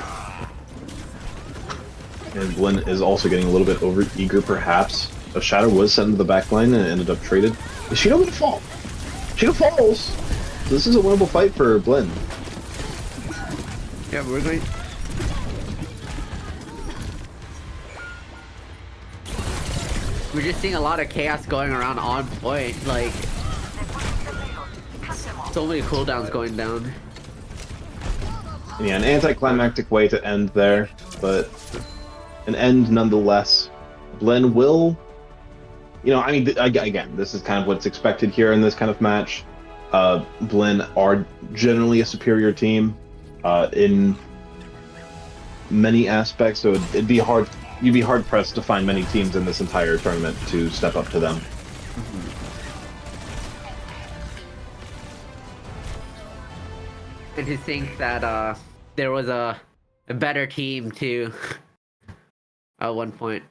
A: And BLINN is also getting a little bit over eager, perhaps. A Shadow was sent into the back line and ended up traded. Is Shido gonna fall? Shido falls! This is a winnable fight for BLINN.
C: Yeah, we're going. We're just seeing a lot of chaos going around on point. Like, so many cooldowns going down.
A: Yeah, an anticlimactic way to end there, but an end nonetheless. BLINN will, you know, I mean, again, this is kind of what's expected here in this kind of match. BLINN are generally a superior team in many aspects, so it'd be hard. You'd be hard pressed to find many teams in this entire tournament to step up to them.
C: And to think that there was a better team too at one point,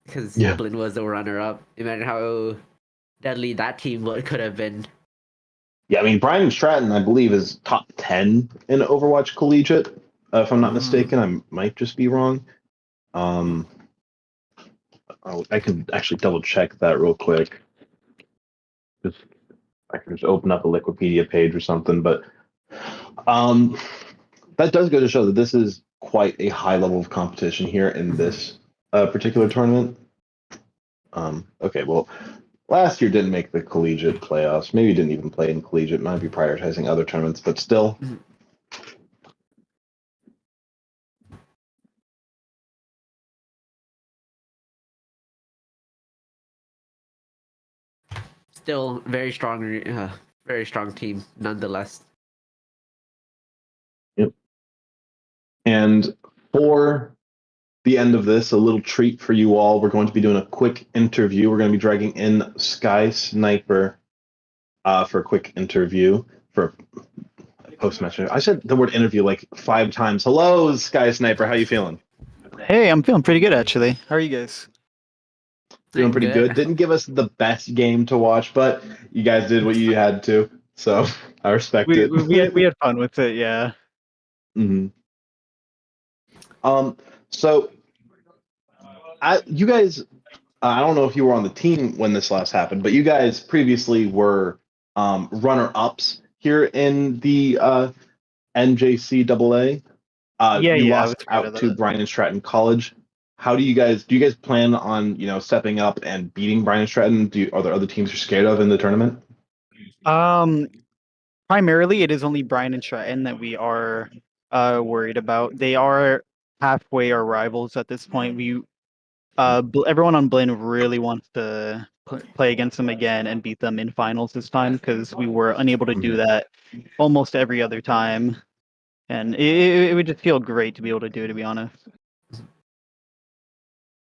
C: because
A: Yeah.
C: BLINN was the runner-up. Imagine how deadly that team could have been.
A: Yeah, I mean, Brian Stratton, I believe, is top 10 in Overwatch Collegiate. If I'm not mistaken, I might just be wrong. I can actually double check that real quick. I can just open up a Wikipedia page or something, but that does go to show that this is quite a high level of competition here in this particular tournament. Okay, well, last year didn't make the collegiate playoffs. Maybe didn't even play in collegiate. Might be prioritizing other tournaments, but still.
C: Still very strong team nonetheless.
A: Yep. And for the end of this, a little treat for you all. We're going to be doing a quick interview. We're going to be dragging in Sky Sniper for a quick interview for post-match. I said the word interview like 5 times. Hello, Sky Sniper. How you feeling?
I: Hey, I'm feeling pretty good actually. How are you guys?
A: Doing pretty good. Didn't give us the best game to watch, but you guys did what you had to. So I respect it.
I: We had fun with it, yeah.
A: Mm-hmm. So you guys, I don't know if you were on the team when this last happened, but you guys previously were runner-ups here in the NJCAA. You lost out to Brian and Stratton College. How do you guys plan on, you know, stepping up and beating Brian and Stratton? Are there other teams you're scared of in the tournament?
I: Primarily it is only Brian and Stratton that we are worried about. They are halfway our rivals at this point. Everyone on BLINN really wants to play against them again and beat them in finals this time, because we were unable to do that almost every other time, and it would just feel great to be able to do it, to be honest.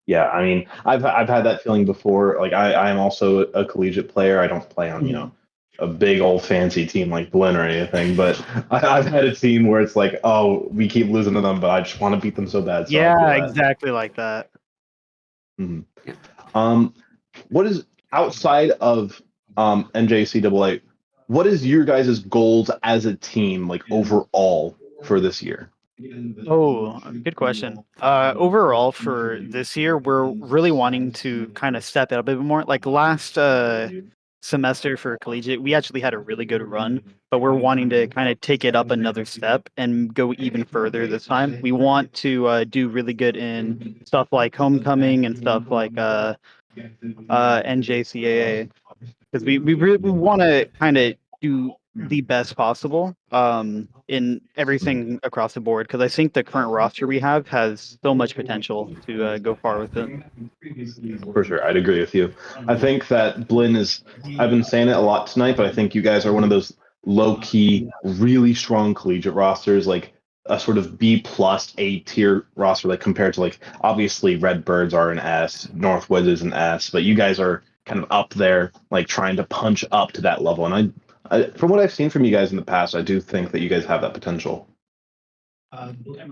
A: Yeah, I mean, I've had that feeling before. Like I am also a collegiate player. I don't play on, you know, a big old fancy team like BLINN or anything, but I've had a team where it's like, oh, we keep losing to them, but I just want to beat them so bad. So I feel
I: Yeah,
A: that.
I: exactly like that.
A: What is outside of NJCAA? What is your guys' goals as a team, like overall for this year?
I: Oh, good question. Overall for this year, we're really wanting to kind of step it up a bit more. Like last semester for Collegiate, we actually had a really good run, but we're wanting to kind of take it up another step and go even further this time. We want to do really good in stuff like homecoming and stuff like NJCAA, because we really want to kind of do the best possible in everything across the board, because I think the current roster we have has so much potential to go far with it.
A: For sure, I'd agree with you. I think that BLINN is, I've been saying it a lot tonight, but I think you guys are one of those low-key, really strong collegiate rosters, like a sort of B plus A tier roster, like compared to like obviously Redbirds are an S, Northwoods is an S, but you guys are kind of up there, like trying to punch up to that level. And I from what I've seen from you guys in the past, I do think that you guys have that potential.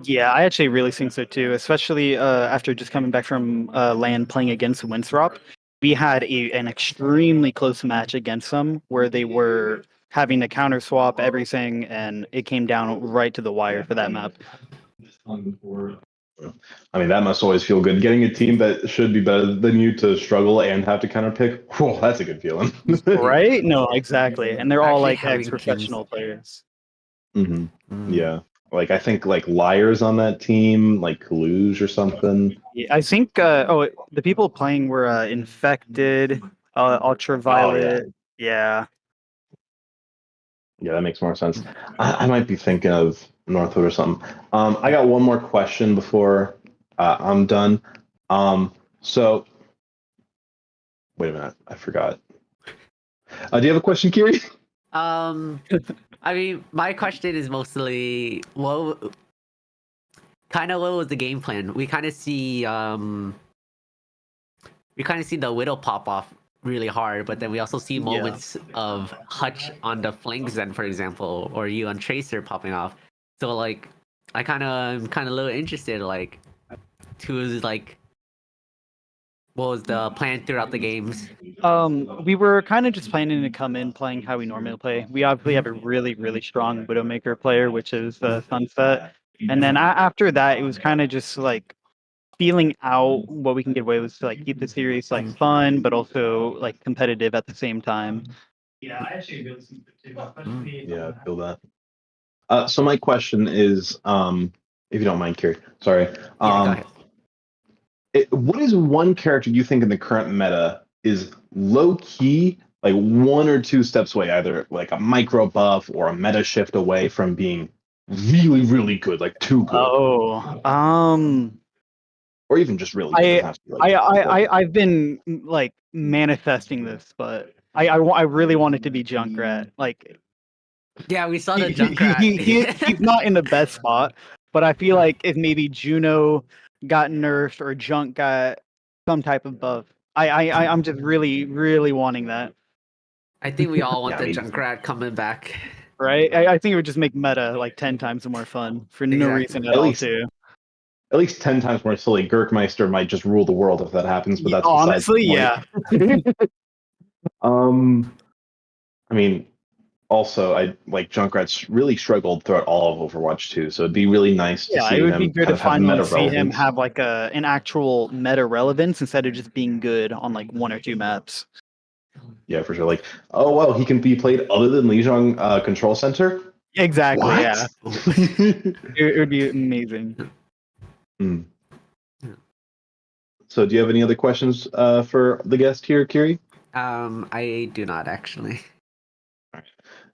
I: Yeah, I actually really think so too, especially after just coming back from LAN playing against Winthrop. We had an extremely close match against them where they were having to counter swap everything, and it came down right to the wire for that map.
A: I mean, that must always feel good. Getting a team that should be better than you to struggle and have to counter pick. Whoa, that's a good feeling.
I: Right? No, exactly. And they're all
C: Actually
I: like
C: having
I: ex-professional players.
A: Yeah. Like I think like Liars on that team, like Kaluge or something.
I: Yeah, I think the people playing were Infected, Ultraviolet. Yeah.
A: Yeah, that makes more sense. I might be thinking of Northwood or something. I got one more question before I'm done. So wait a minute, I forgot. Do you have a question, Kiri?
C: I mean, my question is mostly what was the game plan? We kind of see the Widow pop off really hard, but then we also see moments of Hutch on the flanks, then for example, or you on Tracer popping off. So like, I'm kind of a little interested, like, to like, what was the plan throughout the games?
I: We were kind of just planning to come in playing how we normally play. We obviously have a really, really strong Widowmaker player, which is Sunset. And then after that, it was kind of just like feeling out what we can get away with to like keep the series like fun, but also like competitive at the same time.
A: Yeah, I feel that. So my question is, if you don't mind, Kiri, sorry.
C: Go ahead.
A: What is one character you think in the current meta is low key, like one or two steps away, either like a micro buff or a meta shift away from being really, really good, like too good? Or even just really good. Doesn't have to be, like,
I: I've been like manifesting this, but I really want it to be Junkrat. Like,
C: yeah, we saw the Junkrat.
I: He's not in the best spot, but I feel like if maybe Juno got nerfed or Junk got some type of buff, I'm just really, really wanting that.
C: I think we all want the Junkrat coming back.
I: Right? I think it would just make meta like 10 times more fun for no reason at all, too.
A: At least 10 times more silly. Gurkmeister might just rule the world if that happens, but that's
I: honestly, yeah.
A: I mean, also, I like Junkrat's really struggled throughout all of Overwatch 2, so it'd be really nice to see him.
I: Yeah, it would be good to finally see him
A: relevance.
I: have like an actual meta relevance instead of just being good on like one or two maps.
A: Yeah, for sure. Like, oh wow, he can be played other than Lijiang Control Center.
I: Exactly.
A: What?
I: Yeah. It would be amazing.
A: So, do you have any other questions for the guest here, Kiri?
C: I do not actually.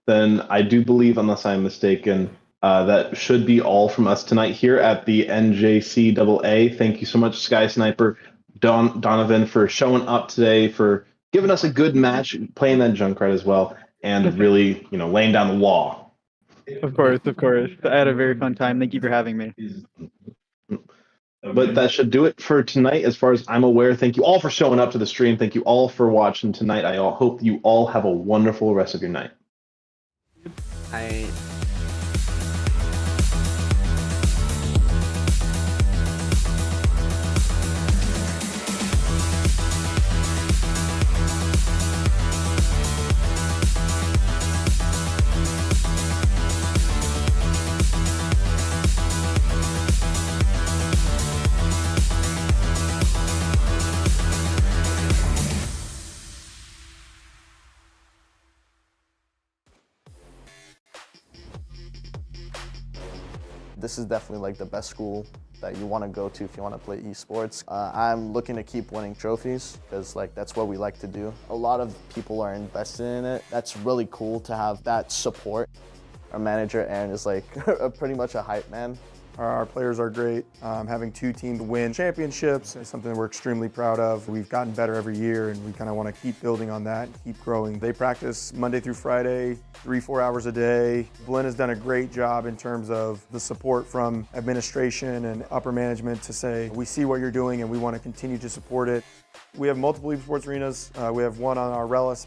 A: Then I do believe, unless I'm mistaken, that should be all from us tonight here at the NJCAA. Thank you so much, Sky Sniper, Donovan, for showing up today, for giving us a good match, playing that Junkrat as well, and really, laying down the law.
I: Of course. I had a very fun time. Thank you for having me.
A: But that should do it for tonight, as far as I'm aware. Thank you all for showing up to the stream. Thank you all for watching tonight. I hope you all have a wonderful rest of your night.
C: I
E: This is definitely like the best school that you want to go to if you want to play esports. I'm looking to keep winning trophies because like that's what we like to do. A lot of people are invested in it. That's really cool to have that support. Our manager, Aaron, is like pretty much a hype man.
F: Our players are great. Having two teams win championships is something we're extremely proud of. We've gotten better every year and we kind of want to keep building on that, keep growing. They practice Monday through Friday, 3-4 hours a day. BLINN has done a great job in terms of the support from administration and upper management to say, we see what you're doing and we want to continue to support it. We have multiple esports arenas. We have one on our Relish